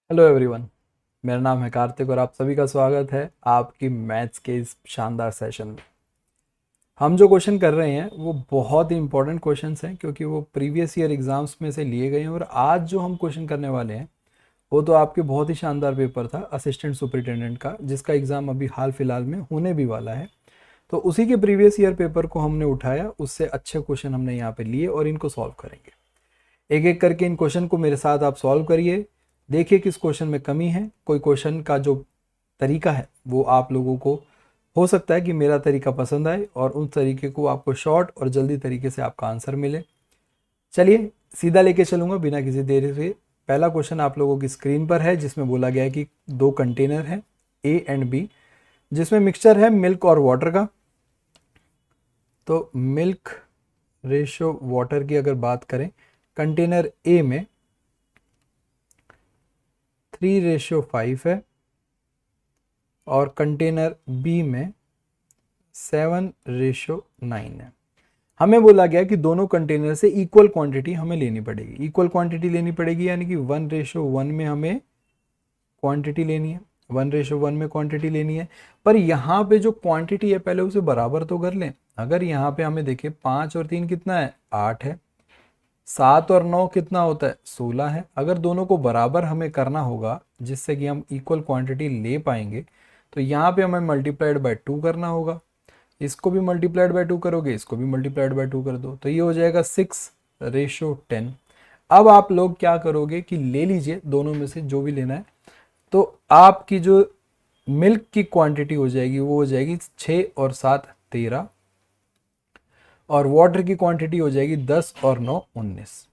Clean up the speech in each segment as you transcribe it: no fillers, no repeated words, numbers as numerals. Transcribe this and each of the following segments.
Hello everyone. मेरा नाम है कार्तिक और आप सभी का स्वागत है आपकी मैथ्स के इस शानदार सेशन में। हम जो क्वेश्चन कर रहे हैं वो बहुत ही इंपॉर्टेंट क्वेश्चंस हैं क्योंकि वो प्रीवियस ईयर एग्जाम्स में से लिए गए हैं। और आज जो हम क्वेश्चन करने वाले हैं वो तो आपके बहुत ही शानदार पेपर था असिस्टेंट सुपरिटेंडेंट का, जिसका एग्ज़ाम अभी हाल फिलहाल में होने भी वाला है। तो उसी के प्रीवियस ईयर पेपर को हमने उठाया, उससे अच्छे क्वेश्चन हमने यहाँ पे लिए और इनको सॉल्व करेंगे। एक एक करके इन क्वेश्चन को मेरे साथ आप सॉल्व करिए। देखिए किस क्वेश्चन में कमी है। कोई क्वेश्चन का जो तरीका है वो आप लोगों को हो सकता है कि मेरा तरीका पसंद आए और उस तरीके को आपको शॉर्ट और जल्दी तरीके से आपका आंसर मिले। चलिए सीधा लेके चलूँगा बिना किसी देरी से। पहला क्वेश्चन आप लोगों की स्क्रीन पर है जिसमें बोला गया है कि दो कंटेनर हैं ए एंड बी, जिसमें मिक्सचर है मिल्क और वाटर का। तो मिल्क रेशो वाटर की अगर बात करें, कंटेनर ए में 3:5 है और कंटेनर बी में 7:9 है। हमें बोला गया कि दोनों कंटेनर से इक्वल क्वांटिटी हमें लेनी पड़ेगी। इक्वल क्वांटिटी लेनी पड़ेगी यानी कि 1:1 में हमें क्वांटिटी लेनी है, 1:1 में क्वांटिटी लेनी है। पर यहाँ पे जो क्वांटिटी है पहले उसे बराबर तो कर लें। अगर यहाँ पे हमें देखें 5 और 3 कितना है, 8 है। 7 और 9 कितना होता है, 16 है। अगर दोनों को बराबर हमें करना होगा जिससे कि हम इक्वल क्वांटिटी ले पाएंगे, तो यहाँ पे हमें मल्टीप्लाइड बाय 2 करना होगा। इसको भी मल्टीप्लाइड बाय 2 करोगे, इसको भी मल्टीप्लाइड बाय 2 कर दो, तो ये हो जाएगा 6:10। अब आप लोग क्या करोगे कि ले लीजिए दोनों में से जो भी लेना है। तो आपकी जो मिल्क की क्वांटिटी हो जाएगी वो हो जाएगी 6 और 7 13, और वाटर की क्वांटिटी हो जाएगी 10 और 9 19।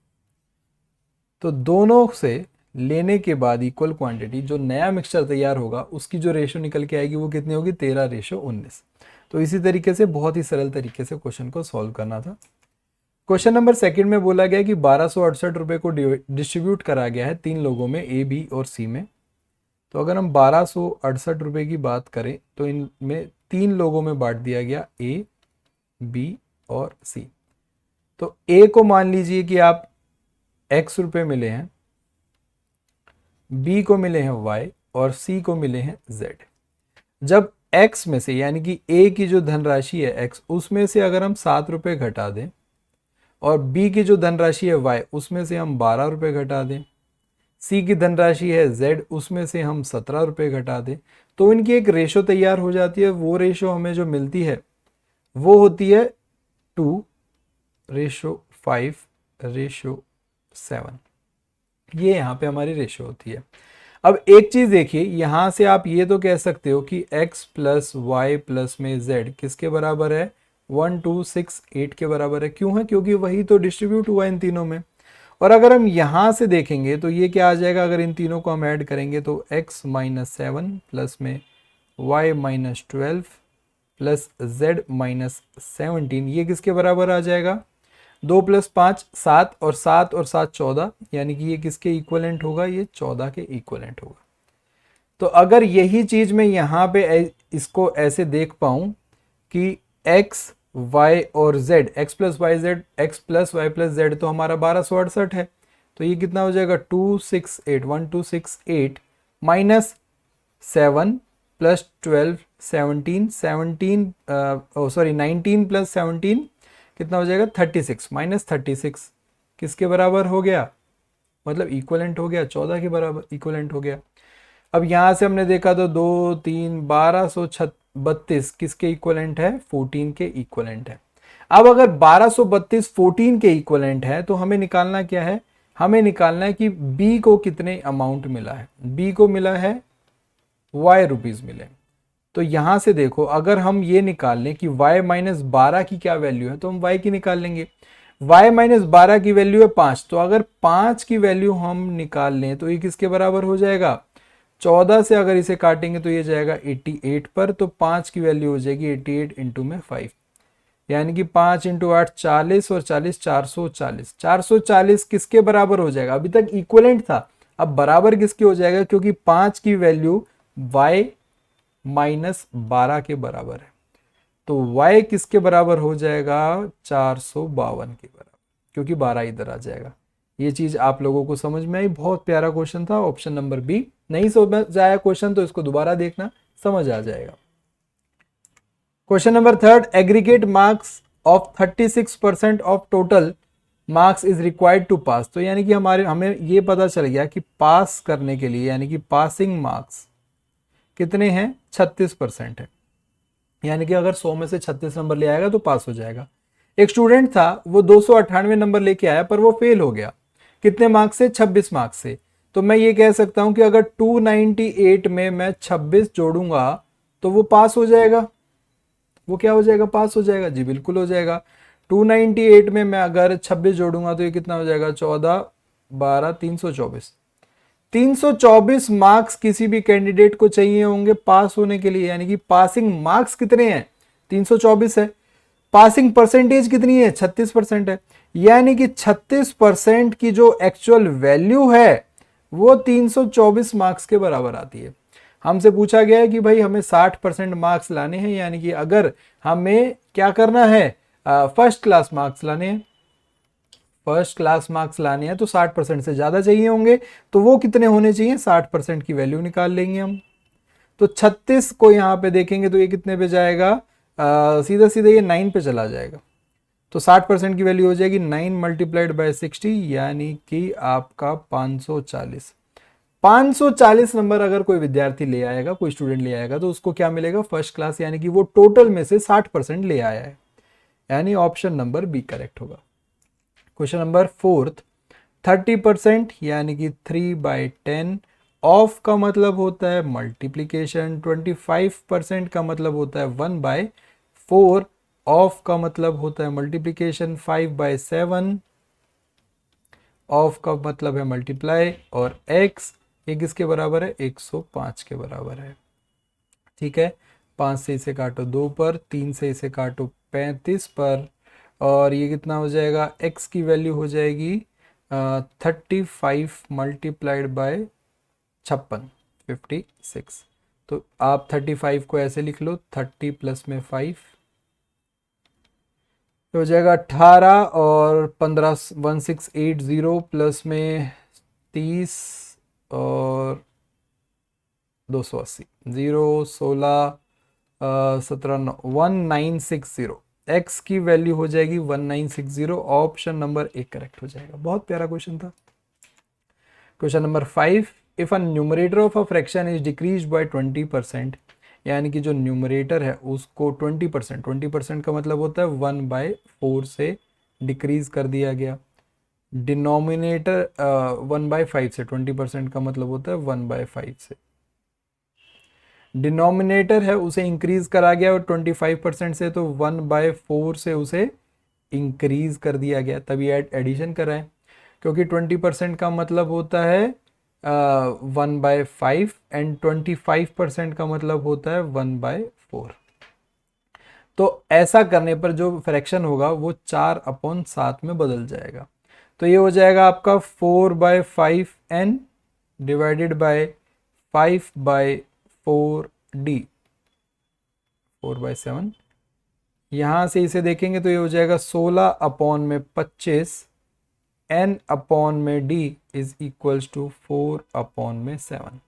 तो दोनों से लेने के बाद इक्वल क्वांटिटी जो नया मिक्सचर तैयार होगा उसकी जो रेशो निकल के आएगी वो कितनी होगी, 13:19। तो इसी तरीके से बहुत ही सरल तरीके से क्वेश्चन को सॉल्व करना था। क्वेश्चन नंबर सेकंड में बोला गया कि 1268 रुपये को डिस्ट्रीब्यूट करा गया है 3 लोगों में, ए बी और सी में। तो अगर हम 1268 रुपये की बात करें तो इनमें 3 लोगों में बांट दिया गया, ए बी और सी। तो ए को मान लीजिए कि आप x रुपये मिले हैं, बी को मिले हैं y और सी को मिले हैं z। जब x में से यानी कि a की जो धनराशि है x, उसमें से अगर हम 7 रुपये घटा दें और b की जो धनराशि है y, उसमें से हम 12 रुपये घटा दें, c की धनराशि है z, उसमें से हम 17 रुपये घटा दें, तो इनकी एक रेशो तैयार हो जाती है। वो रेशो हमें जो मिलती है वो होती है 2:5:7। ये यहाँ पे हमारी रेशो होती है। अब एक चीज देखिए, यहां से आप ये तो कह सकते हो कि x प्लस वाई प्लस में z किसके बराबर है, 1 2 6 8 के बराबर है। क्यों है, क्योंकि वही तो डिस्ट्रीब्यूट हुआ इन तीनों में। और अगर हम यहां से देखेंगे तो ये क्या आ जाएगा, अगर इन तीनों को हम ऐड करेंगे तो x - 7 प्लस में y - 12 प्लस z - 17, ये किसके बराबर आ जाएगा, 2 + 5 7 और 7 और 7 14, यानी कि ये किसके इक्वलेंट होगा, ये 14 के इक्वलेंट होगा। तो अगर यही चीज मैं यहाँ पे इसको ऐसे देख पाऊं कि x y और z, x plus Y Z, X plus Y plus Z तो हमारा 1268 है। तो ये कितना हो जाएगा, 1268 माइनस 7 प्लस 12 17 19 प्लस 17 कितना हो जाएगा, 36 माइनस 36 किसके बराबर हो गया, मतलब इक्वलेंट हो गया, 14 के बराबर इक्वलेंट हो गया। अब यहां से हमने देखा तो 2 3 1232 किसके इक्वलेंट है, 14 के इक्वलेंट है। अब अगर 1232 14 के इक्वलेंट है तो हमें निकालना क्या है, हमें निकालना है कि बी को कितने अमाउंट मिला है। बी को मिला है y रुपीज मिले। तो यहां से देखो, अगर हम ये निकाल लें कि y - 12 की क्या वैल्यू है तो हम y की निकाल लेंगे। y - 12 की वैल्यू है 5, तो अगर 5 की वैल्यू हम निकाल लें तो ये किसके बराबर हो जाएगा, 14 से अगर इसे काटेंगे तो ये जाएगा 88 पर। तो 5 की वैल्यू हो जाएगी 88 इंटू में 5, यानी कि 5 इंटू 8 40 और 40 440। 440 किसके बराबर हो जाएगा, अभी तक इक्वलेंट था, अब बराबर किसके हो जाएगा, क्योंकि 5 की वैल्यू y - 12 के बराबर है। तो y किसके बराबर हो जाएगा, 452 के बराबर, क्योंकि 12 इधर आ जाएगा। ये चीज आप लोगों को समझ में आई, बहुत प्यारा क्वेश्चन था। Option number B. नहीं समझ आया क्वेश्चन तो इसको दोबारा देखना, समझ आ जाएगा। Question number third, aggregate marks of 36% of total marks is required to pass. तो यानी कि हमें ये पता चल गया कि पास करने के लिए यानी कि पासिंग मार्क्स कितने हैं, 36% है। यानी कि अगर 100 में से 36 नंबर ले आएगा तो पास हो जाएगा। एक स्टूडेंट था, वो 298 नंबर लेके आया पर वो फेल हो गया। कितने मार्क्स से, 26 मार्क्स से। तो मैं ये कह सकता हूं कि अगर 298 में मैं 26 जोड़ूंगा तो वो पास हो जाएगा। वो क्या हो जाएगा, पास हो जाएगा। जी बिल्कुल हो जाएगा। 298 में मैं अगर 26 जोड़ूंगा तो ये कितना हो जाएगा, 14 12 324। 324 मार्क्स किसी भी कैंडिडेट को चाहिए होंगे पास होने के लिए। यानी कि पासिंग मार्क्स कितने हैं, 324 है। पासिंग परसेंटेज कितनी है, 36% है। यानी कि 36% की जो एक्चुअल वैल्यू है वो 324 मार्क्स के बराबर आती है। हमसे पूछा गया है कि भाई हमें 60% मार्क्स लाने हैं, यानी कि अगर हमें क्या करना है, फर्स्ट क्लास मार्क्स लाने हैं। फर्स्ट क्लास मार्क्स लाने हैं तो 60% से ज्यादा चाहिए होंगे। तो वो कितने होने चाहिए, 60% की वैल्यू निकाल लेंगे हम। तो 36 को यहां पे देखेंगे तो ये कितने पे जाएगा, सीधा सीधा ये 9 पे चला जाएगा। तो 60% की वैल्यू हो जाएगी 9 मल्टीप्लाइड बाय 60, यानी कि आपका 540। 540 नंबर अगर कोई विद्यार्थी ले आएगा, कोई स्टूडेंट ले आएगा तो उसको क्या मिलेगा, फर्स्ट क्लास। यानी कि वो टोटल में से 60% ले आया है। यानी ऑप्शन नंबर बी करेक्ट होगा। क्वेश्चन नंबर फोर्थ, 30% यानी कि 3/10 ऑफ का मतलब होता है मल्टीप्लीकेशन। 25% का मतलब होता है 1/4 ऑफ का मतलब होता है मल्टीप्लीकेशन। 5/7 ऑफ का मतलब है मल्टीप्लाई। और x ये किसके बराबर है, 105 के बराबर है। ठीक है, 5 से इसे काटो 2 पर, 3 से इसे काटो 35 पर, और ये कितना हो जाएगा, x की वैल्यू हो जाएगी 35 मल्टीप्लाइड बाय 56, 56। तो आप 35 को ऐसे लिख लो, 30 प्लस में 5 हो जाएगा 18, और 15 1680 प्लस में 30 और 280, 0 16 17 1960। x की वैल्यू हो जाएगी 1960। ऑप्शन नंबर ए करेक्ट हो जाएगा। बहुत प्यारा क्वेश्चन था। Question number 5, if a numerator of a fraction is decrease by 20%, यानी कि जो न्यूमरेटर है उसको 20%, 20% का मतलब होता है 1/4 से डिक्रीज कर दिया गया। डिनोमिनेटर 1/5 से, 20% का मतलब होता है 1/5 से। डिनोमिनेटर है उसे इंक्रीज करा गया और 25% से, तो 1/4 से उसे इंक्रीज कर दिया गया, तभी एडिशन कराएं। क्योंकि 20% का मतलब होता है 1/5 एंड 25% का मतलब होता है 1/4। तो ऐसा करने पर जो फ्रैक्शन होगा वो 4/7 में बदल जाएगा। तो ये हो जाएगा आपका 4/5n डिवाइडेड बाय 5/4d, 4/7। यहां से इसे देखेंगे तो ये हो जाएगा 16/25 n/d इज इक्वल्स टू 4/7।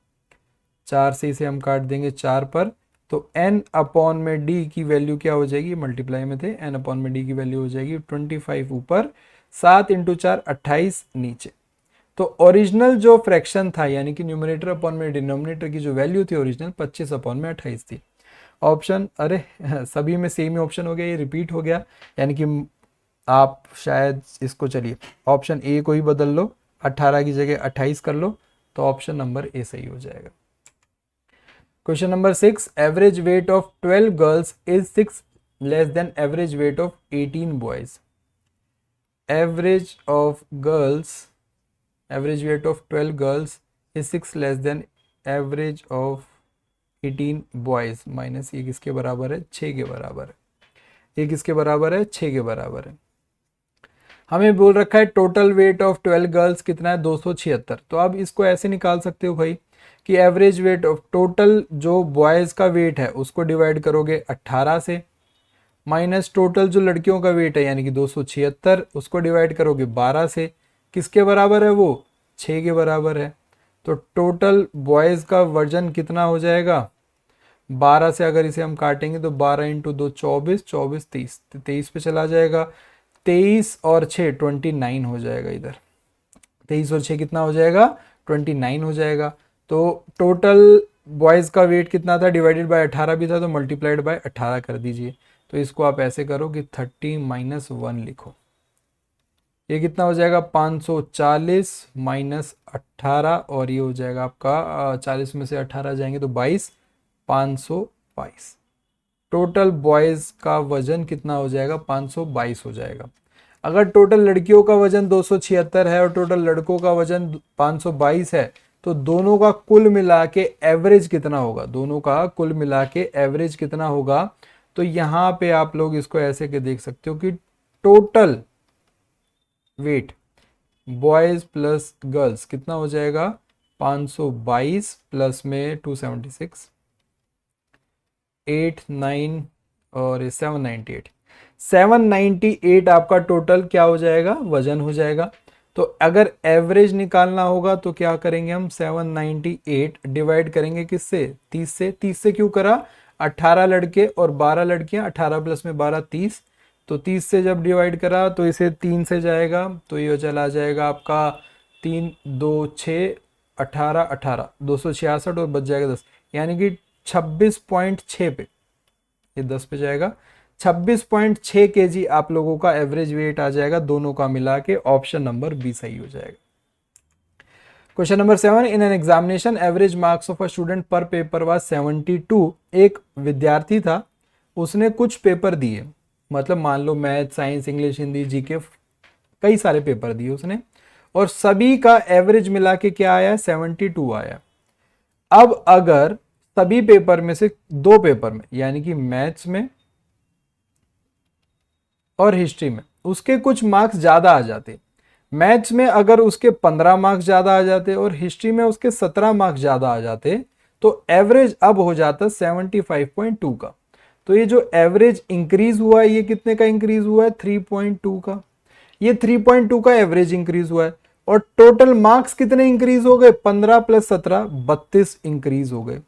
4 से इसे हम काट देंगे 4 पर, तो n/d की वैल्यू क्या हो जाएगी, मल्टीप्लाई में थे, n/d की वैल्यू हो जाएगी 25 ऊपर, 7 × 4 28 नीचे। तो ओरिजिनल जो फ्रैक्शन था यानी कि न्यूमरेटर अपॉन में डिनोमिनेटर की जो वैल्यू थी ओरिजिनल 25/28 थी। ऑप्शन, अरे सभी में सेम ही ऑप्शन हो गया, ये रिपीट हो गया। यानी कि आप शायद इसको, चलिए ऑप्शन ए को ही बदल लो, 18 की जगह 28 कर लो, तो ऑप्शन नंबर ए सही हो जाएगा। Question number 6, average weight of 12 girls is 6 less than average weight of 18 boys. Average of girls, average weight of 12 girls is 6 less than average of 18 boys, minus ये किसके बराबर है, 6 के बराबर है। ये किसके बराबर है, 6 के बराबर है। हमें बोल रखा है टोटल वेट ऑफ 12 गर्ल्स कितना है, 276। तो आप इसको ऐसे निकाल सकते हो भाई कि एवरेज वेट ऑफ टोटल जो बॉयज़ का वेट है उसको डिवाइड करोगे 18 से, माइनस टोटल जो लड़कियों का वेट है यानी कि 276 उसको डिवाइड करोगे 12 से, किसके बराबर है वो, 6 के बराबर है। तो टोटल बॉयज़ का वजन कितना हो जाएगा, 12 से अगर इसे हम काटेंगे तो 12 इंटू 2 24, 24 30, 23 पे चला जाएगा। 23 और 6 29 हो जाएगा इधर। 23 और 6 कितना हो जाएगा, 29 हो जाएगा। तो टोटल बॉयज़ का वेट कितना था, डिवाइडेड बाय 18 भी था, तो मल्टीप्लाइड बाय 18 कर दीजिए। तो इसको आप ऐसे करो कि 30 माइनस 1 लिखो। ये कितना हो जाएगा, 540 माइनस 18, और ये हो जाएगा आपका 40 में से 18 जाएंगे तो 22, 522। टोटल बॉयज़ का वजन कितना हो जाएगा, 522 हो जाएगा। अगर टोटल लड़कियों का वजन 276 है और टोटल लड़कों का वजन 522 है, तो दोनों का कुल मिला के एवरेज कितना होगा, दोनों का कुल मिला के एवरेज कितना होगा। तो यहाँ पे आप लोग इसको ऐसे के देख सकते हो कि total weight boys plus girls कितना हो जाएगा, 522 प्लस में 276, 8 9 और 798, 798 आपका टोटल क्या हो जाएगा, वजन हो जाएगा। तो अगर एवरेज निकालना होगा तो क्या करेंगे हम, 798 डिवाइड करेंगे किससे, 30 से। 30 से क्यों करा, 18 लड़के और 12 लड़कियां, 18 प्लस में 12 30। तो 30 से जब डिवाइड करा तो इसे 3 से जाएगा, तो ये चला जाएगा आपका 3 2 6 18 18 266 और बच जाएगा 10, यानी कि 26.6 पे, ये 10 पे जाएगा। 26.6 kg आप लोगों का एवरेज वेट आ जाएगा दोनों का मिला के। ऑप्शन नंबर बी सही हो जाएगा। Question number 7, in an examination average marks of a student पर पेपर वाज 72। एक विद्यार्थी था, उसने कुछ पेपर दिए, मतलब मान लो math science English Hindi GK, कई सारे पेपर दिए उसने, और सभी का एवरेज मिला के क्या आया, 72 आया। अब अगर सभी पेपर में से दो पेपर में, यानी कि मैथ्स में और हिस्ट्री में उसके कुछ मार्क्स ज्यादा आ जाते, मैथ्स में अगर उसके 15 मार्क्स ज्यादा आ जाते और हिस्ट्री में उसके 17 मार्क्स ज्यादा आ जाते, तो एवरेज अब हो जाता 75.2 का। तो ये जो एवरेज इंक्रीज हुआ है, ये कितने का इंक्रीज हुआ है, 3.2 का। ये 3.2 का एवरेज इंक्रीज हुआ है। और टोटल मार्क्स कितने इंक्रीज हो गए, 15 प्लस 17 32 इंक्रीज हो गए।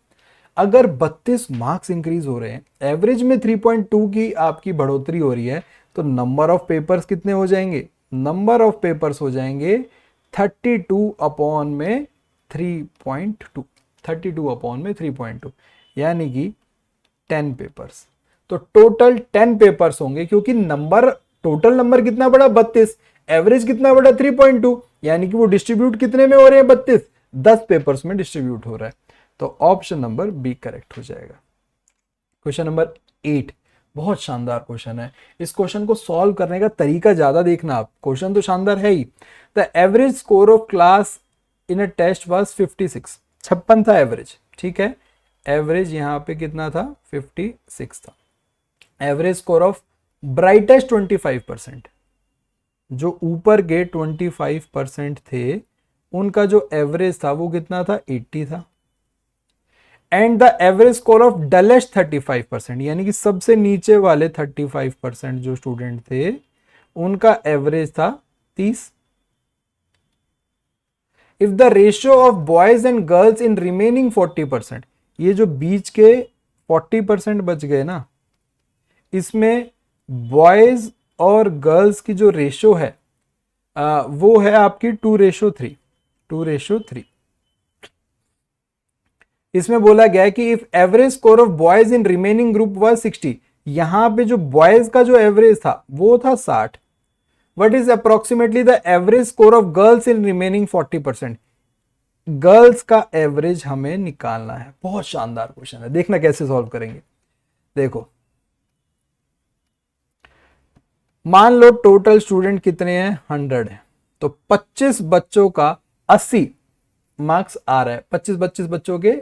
अगर 32 मार्क्स इंक्रीज हो रहे हैं, एवरेज में 3.2 की आपकी बढ़ोतरी हो रही है, तो नंबर ऑफ पेपर्स कितने हो जाएंगे, नंबर ऑफ पेपर्स हो जाएंगे 32 अपॉन में 3.2, 32 अपॉन में 3.2, यानी कि 10 पेपर्स। तो टोटल 10 पेपर्स होंगे, क्योंकि नंबर, टोटल नंबर कितना बड़ा, 32, एवरेज कितना बड़ा, 3.2, यानी कि वो डिस्ट्रीब्यूट कितने में हो रहे हैं, 32, 10 पेपर्स में डिस्ट्रीब्यूट हो रहा है। तो ऑप्शन नंबर बी करेक्ट हो जाएगा। क्वेश्चन नंबर 8, बहुत शानदार क्वेश्चन है। इस क्वेश्चन को सॉल्व करने का तरीका ज्यादा देखना आप, क्वेश्चन तो शानदार है ही। The average score of class in a test was 56, 56 था एवरेज, ठीक है। एवरेज यहां पे कितना था, 56 था। एवरेज स्कोर ऑफ ब्राइटेस्ट 25%, जो ऊपर के 25% थे, उनका जो एवरेज था वो कितना था, 80 था। And the average score of dullest 35%, यानी कि सबसे नीचे वाले 35% जो स्टूडेंट थे, उनका एवरेज था 30। If the ratio of boys and girls in remaining 40%, ये जो बीच के 40% बच गए ना, इसमें बॉयज और गर्ल्स की जो रेशियो है वो है आपकी 2:3, 2:3। इसमें बोला गया है कि if average score of boys in remaining group was 60, यहां पे जो बॉयज का जो एवरेज था वो था 60। What is approximately the average score of girls in remaining 40%, girls का एवरेज हमें निकालना है। बहुत शानदार क्वेश्चन है, देखना कैसे सॉल्व करेंगे। देखो, मान लो टोटल स्टूडेंट कितने हैं, 100 है, तो 25 बच्चों का 80 मार्क्स आ रहा है। 25 बच्चों के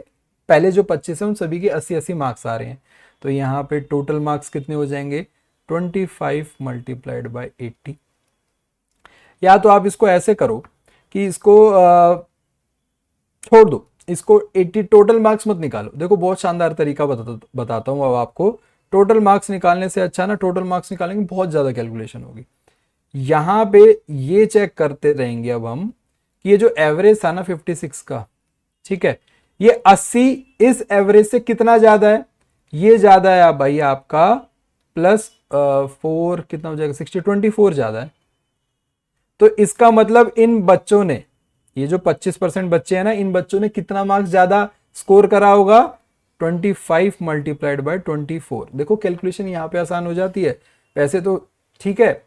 पहले जो 25 है उन सभी के 80 मार्क्स आ रहे हैं। तो यहां पे टोटल मार्क्स कितने हो जाएंगे, 25 मल्टीप्लाइड बाय 80। या तो आप इसको ऐसे करो कि इसको छोड़ दो, इसको 80, टोटल मार्क्स मत निकालो। देखो बहुत शानदार तरीका बताता हूं अब आपको। टोटल मार्क्स निकालने से अच्छा ना, टोटल मार्क्स निकालेंगे बहुत ज्यादा कैलकुलेशन होगी। यहां पे ये चेक करते रहेंगे अब हम कि ये जो एवरेज था ना 56 का, ठीक है, ये 80 इस एवरेज से कितना ज्यादा है, ये ज्यादा है भाई आपका प्लस 4 कितना हो जाएगा 60, 24 ज्यादा है। तो इसका मतलब इन बच्चों ने, ये जो 25% बच्चे हैं ना, इन बच्चों ने कितना मार्क्स ज्यादा स्कोर करा होगा, 25 मल्टीप्लाइड बाय 24। देखो कैलकुलेशन यहां पे आसान हो जाती है वैसे तो, ठीक है।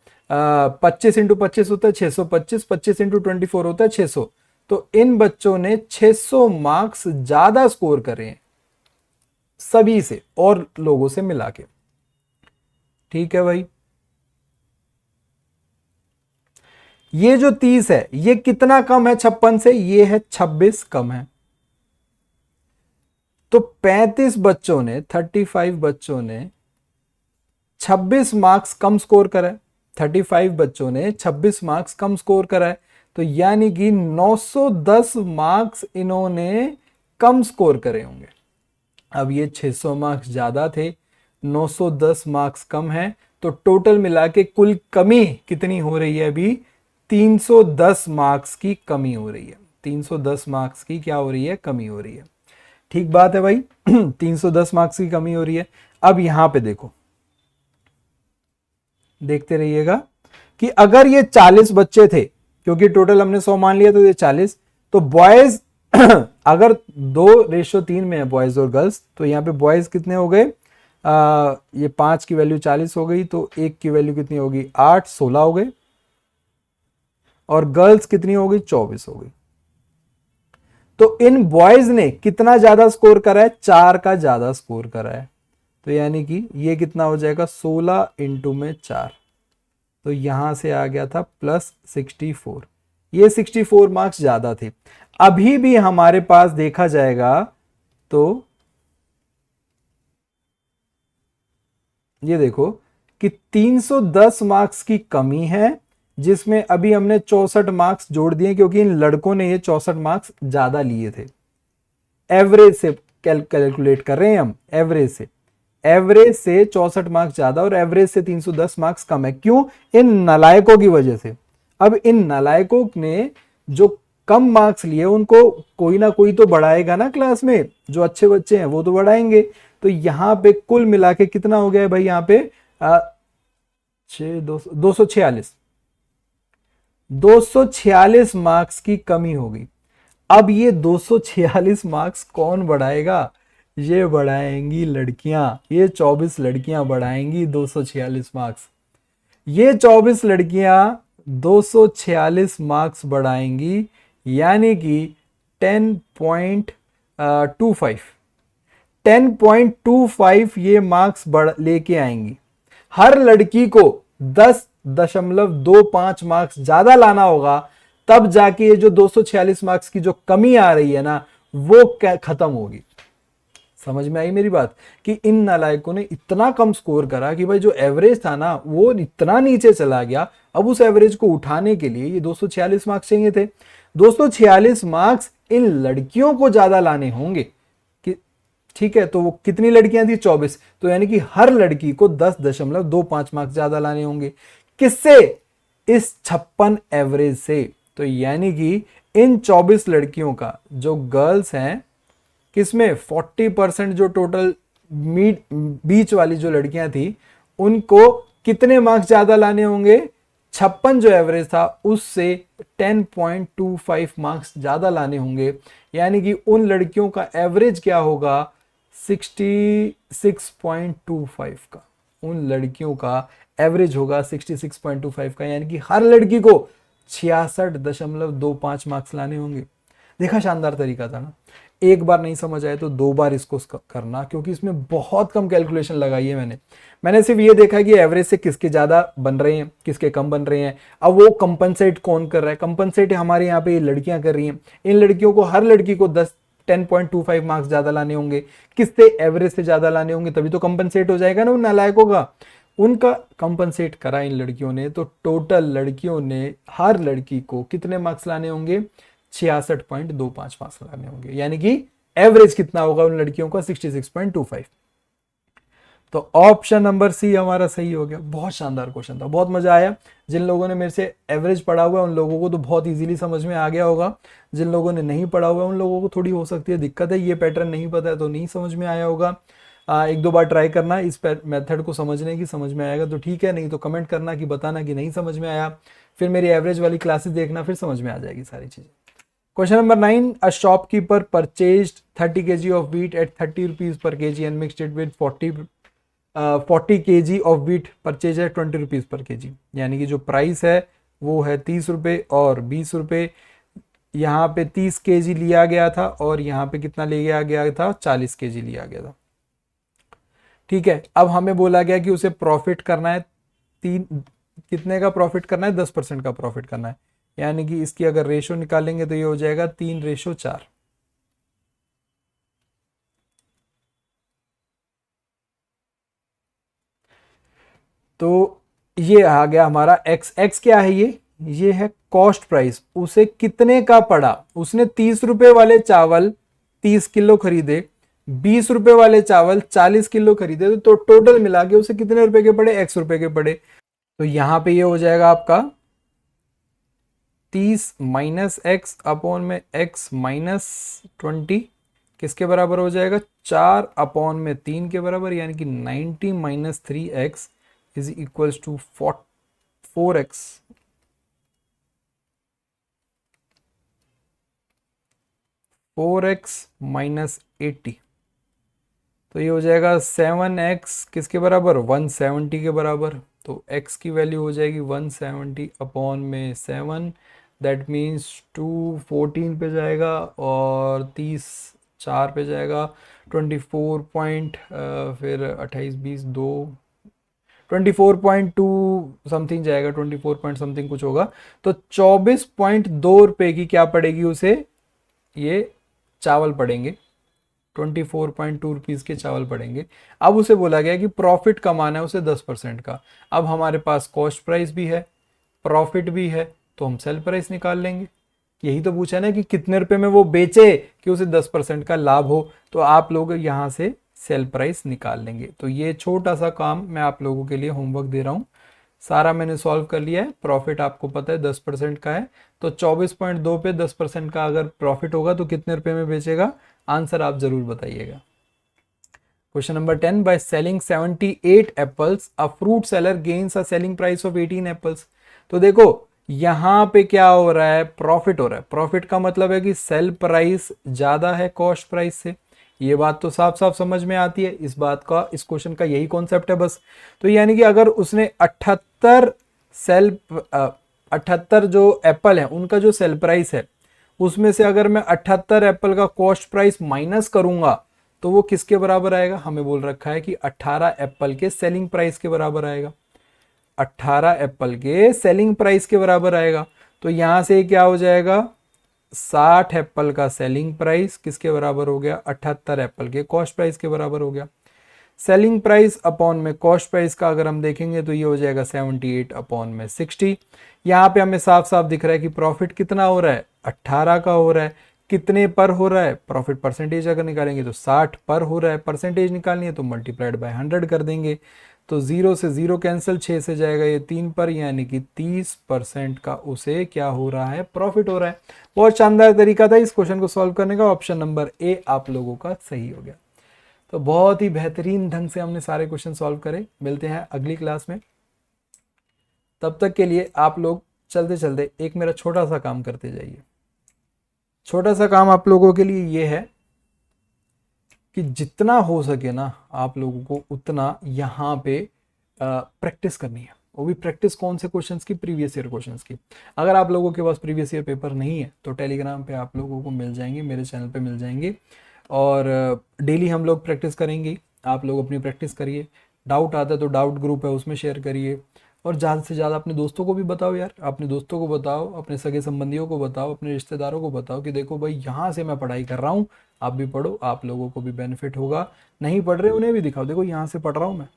25 इंटू 25 होता है 625, 25 इंटू 24 होता है 600। तो इन बच्चों ने 600 मार्क्स ज्यादा स्कोर करे हैं सभी से और लोगों से मिला के, ठीक है भाई। ये जो 30 है ये कितना कम है 56 से, ये है 26 कम है। तो 35 बच्चों ने, 35 बच्चों ने 26 मार्क्स कम स्कोर करा है, 35 बच्चों ने 26 मार्क्स कम स्कोर करा है। तो यानी कि 910 मार्क्स इन्होंने कम स्कोर करे होंगे। अब ये 600 मार्क्स ज्यादा थे, 910 मार्क्स कम है, तो टोटल मिला के कुल कमी कितनी हो रही है अभी, 310 मार्क्स की कमी हो रही है। 310 मार्क्स की क्या हो रही है, कमी हो रही है। ठीक बात है भाई 310 मार्क्स की कमी हो रही है। अब यहां पे देखो, देखते रहिएगा कि अगर ये 40 बच्चे थे, क्योंकि टोटल हमने 100 मान लिया तो ये 40, तो बॉयज अगर 2:3 में है बॉयज और गर्ल्स, तो यहाँ पे बॉयज कितने हो गए, ये 5 की वैल्यू 40 हो गई, तो 1 की वैल्यू कितनी होगी 8, 16 हो गए, और गर्ल्स कितनी हो गई 24 हो गई। तो इन बॉयज ने कितना ज्यादा स्कोर करा है, 4 का ज्यादा स्कोर करा है। तो यानी कि ये कितना हो जाएगा 16 इंटू में 4, तो यहां से आ गया था प्लस 64। ये 64 मार्क्स ज्यादा थे। अभी भी हमारे पास देखा जाएगा तो ये देखो कि 310 मार्क्स की कमी है, जिसमें अभी हमने 64 मार्क्स जोड़ दिए क्योंकि इन लड़कों ने ये 64 मार्क्स ज्यादा लिए थे। एवरेज से कैलकुलेट कर रहे हैं हम, एवरेज से, एवरेज से 64 मार्क्स ज्यादा और एवरेज से 310 मार्क्स कम है। क्यों, इन नलायकों की वजह से। अब इन नलायकों ने जो कम मार्क्स लिए उनको कोई ना कोई तो बढ़ाएगा ना क्लास में, जो अच्छे बच्चे हैं वो तो बढ़ाएंगे। तो यहां पे कुल मिला के कितना हो गया है भाई, यहां पे 246, 246 मार्क्स की कमी होगी। अब ये 246 मार्क्स कौन बढ़ाएगा, ये बढ़ाएंगी लड़कियां, ये 24 लड़कियां बढ़ाएंगी 246 मार्क्स। ये 24 लड़कियां 246 मार्क्स बढ़ाएंगी, यानी कि 10.25, 10.25 ये मार्क्स बढ़ लेके आएंगी। हर लड़की को 10.25 मार्क्स ज्यादा लाना होगा, तब जाके ये जो 246 मार्क्स की जो कमी आ रही है ना, वो खत्म होगी। समझ में आई मेरी बात, कि इन नालायकों ने इतना कम स्कोर करा कि भाई जो एवरेज था ना वो इतना नीचे चला गया। अब उस एवरेज को उठाने के लिए ये 246 मार्क्स चाहिए थे। 246 मार्क्स इन लड़कियों को ज्यादा लाने होंगे कि, ठीक है, तो वो कितनी लड़कियां थी 24, तो यानी कि हर लड़की को 10.25 मार्क्स ज्यादा लाने होंगे। किससे, इस 56 एवरेज से। तो यानी कि इन 24 लड़कियों का जो गर्ल्स हैं, किसमें 40% जो टोटल बीच वाली जो लड़कियां थी, उनको कितने मार्क्स ज्यादा लाने होंगे, 56 जो एवरेज था उससे 10.25 मार्क्स ज्यादा लाने होंगे। यानी कि उन लड़कियों का एवरेज क्या होगा 66.25 का, उन लड़कियों का एवरेज होगा 66.25 का, यानी कि हर लड़की को 66.25 मार्क्स लाने होंगे। देखा शानदार तरीका था ना। एक बार नहीं समझ आए तो 2 बार इसको करना, क्योंकि इसमें बहुत कम कैलकुलेशन लगाई है मैंने सिर्फ ये देखा कि एवरेज से किसके ज्यादा बन रहे हैं, किसके कम बन रहे हैं। अब वो कंपनसेट कौन कर रहा है, कंपनसेट हमारे यहाँ पे ये लड़कियां कर रही हैं। इन लड़कियों को, हर लड़की को 10.25 मार्क्स ज्यादा लाने होंगे, किससे, एवरेज से ज्यादा लाने होंगे, तभी तो कंपनसेट हो जाएगा ना उन नालायकों का। उनका कंपनसेट करा इन लड़कियों ने, तो टोटल लड़कियों ने हर लड़की को कितने मार्क्स लाने होंगे, 66.25 मार्क्स लाने होंगे। यानी कि एवरेज कितना होगा उन लड़कियों का 66.25। तो ऑप्शन नंबर सी हमारा सही हो गया। बहुत शानदार क्वेश्चन था, बहुत मजा आया। जिन लोगों ने मेरे से एवरेज पढ़ा हुआ है उन लोगों को तो बहुत इजीली समझ में आ गया होगा, जिन लोगों ने नहीं पढ़ा हुआ है उन लोगों को थोड़ी हो सकती है दिक्कत है, ये पैटर्न नहीं पता है तो नहीं समझ में आया होगा। एक दो बार ट्राई करना इस मेथड को समझने की, समझ में आएगा तो ठीक है, नहीं तो कमेंट करना कि बताना कि नहीं समझ में आया, फिर मेरी एवरेज वाली क्लासेस देखना, फिर समझ में आ जाएगी सारी चीजें। Question number 9, a shopkeeper purchased 30 kg of wheat at 30 rupees per kg and mixed it with 40 kg of wheat purchase है 20 rupees per kg। यानी कि जो प्राइस है वो है 30 रुपये और 20 रुपये। यहाँ पे 30 kg लिया गया था और यहाँ पे कितना लिया गया था, 40 kg लिया गया था। ठीक है, अब हमें बोला गया कि उसे प्रॉफिट करना है, कितने का प्रॉफिट करना है, 10% का प्रॉफिट करना है। यानी कि इसकी अगर रेशो निकालेंगे तो ये हो जाएगा 3:4। तो ये आ गया हमारा एक्स। एक्स क्या है, ये है कॉस्ट प्राइस। उसे कितने का पड़ा, उसने 30 रुपए वाले चावल 30 किलो खरीदे, 20 रुपए वाले चावल 40 किलो खरीदे, तो टोटल मिला के उसे कितने रुपए के पड़े, एक्स रुपए के पड़े। तो यहां पे ये हो जाएगा आपका 30 माइनस एक्स अपॉन में एक्स माइनस 20 किसके बराबर हो जाएगा, 4 अपॉन में 3 के बराबर। यानी कि 90 minus 3x is equals to 4x। Four X minus 80, तो ये हो जाएगा 7x किसके बराबर, 170 के बराबर। तो x की वैल्यू हो जाएगी 170 अपॉन में 7, दैट मीन्स 214 पे जाएगा और 30 4 पे जाएगा, 24 पॉइंट फिर 28 20 2 24.2 समथिंग जाएगा, 24 पॉइंट समथिंग कुछ होगा। तो 24.2 रुपए की क्या पड़ेगी उसे, ये चावल पड़ेंगे, 24.2 रुपीज़ के चावल पड़ेंगे। अब उसे बोला गया कि प्रॉफिट कमाना है उसे 10% का। अब हमारे पास कॉस्ट प्राइस भी है, प्रॉफिट भी है, तो हम सेल प्राइस निकाल लेंगे। यही तो पूछा ना कि कितने रुपए में वो बेचे कि उसे 10% का लाभ हो, तो आप लोग यहाँ से सेल प्राइस निकाल लेंगे। तो ये छोटा सा काम मैं आप लोगों के लिए होमवर्क दे रहा हूँ, सारा मैंने सॉल्व कर लिया है। प्रॉफिट आपको पता है 10% का है, तो 24.2 पे 10% का अगर प्रॉफिट होगा तो कितने रुपए में बेचेगा, आंसर आप जरूर बताइएगा। Question number 10, by selling 78 apples a fruit seller gains a selling price of 18 apples. तो देखो यहां पे क्या हो रहा है, प्रॉफिट हो रहा है। प्रॉफिट का मतलब है कि सेल प्राइस ज्यादा है कॉस्ट प्राइस से। ये बात तो साफ साफ समझ में आती है, इस बात का, इस क्वेश्चन का यही कॉन्सेप्ट है बस। तो यानी कि अगर उसने 78 जो एप्पल है उनका जो सेल प्राइस है उसमें से अगर मैं 78 एप्पल का कॉस्ट प्राइस माइनस करूंगा तो वो किसके बराबर आएगा, हमें बोल रखा है कि 18 एप्पल के सेलिंग प्राइस के बराबर आएगा। 18 एप्पल के सेलिंग प्राइस के बराबर आएगा। तो यहां से क्या हो जाएगा, 60 एप्पल का सेलिंग प्राइस किसके बराबर हो गया, 78 एप्पल के कॉस्ट प्राइस के बराबर हो गया। सेलिंग प्राइस अपॉन में कॉस्ट प्राइस का अगर हम देखेंगे तो ये हो जाएगा 78 अपॉन में 60। यहाँ पे हमें साफ साफ दिख रहा है कि प्रॉफिट कितना हो रहा है, 18 का हो रहा है। कितने पर हो रहा है, प्रॉफिट परसेंटेज अगर निकालेंगे तो 60 पर हो रहा है। परसेंटेज निकालनी है तो मल्टीप्लाइड बाय 100 कर देंगे, तो 0 से 0 कैंसिल, 6 से जाएगा ये 3 पर, यानी कि 30% का उसे क्या हो रहा है, प्रॉफिट हो रहा है। बहुत शानदार तरीका था इस क्वेश्चन को सॉल्व करने का। ऑप्शन नंबर ए आप लोगों का सही हो गया। तो बहुत ही बेहतरीन ढंग से हमने सारे क्वेश्चन सॉल्व करे। मिलते हैं अगली क्लास में, तब तक के लिए आप लोग चलते चलते एक मेरा छोटा सा काम करते जाइए। छोटा सा काम आप लोगों के लिए ये है कि जितना हो सके ना आप लोगों को उतना यहाँ पे प्रैक्टिस करनी है। वो भी प्रैक्टिस कौन से क्वेश्चंस की, प्रीवियस ईयर क्वेश्चंस की। अगर आप लोगों के पास प्रीवियस ईयर पेपर नहीं है तो टेलीग्राम पे आप लोगों को मिल जाएंगे, मेरे चैनल पे मिल जाएंगे, और डेली हम लोग प्रैक्टिस करेंगे। आप लोग अपनी प्रैक्टिस करिए, डाउट आता है तो डाउट ग्रुप है उसमें शेयर करिए, और ज़्यादा से ज़्यादा अपने दोस्तों को भी बताओ यार, अपने दोस्तों को बताओ, अपने सगे संबंधियों को बताओ, अपने रिश्तेदारों को बताओ कि देखो भाई यहाँ से मैं पढ़ाई कर रहा हूँ, आप भी पढ़ो, आप लोगों को भी बेनिफिट होगा। नहीं पढ़ रहे उन्हें भी दिखाओ, देखो यहाँ से पढ़ रहा हूँ मैं।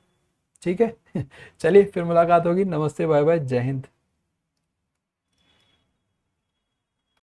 ठीक है चलिए फिर मुलाकात होगी। नमस्ते, बाय बाय, जय हिंद।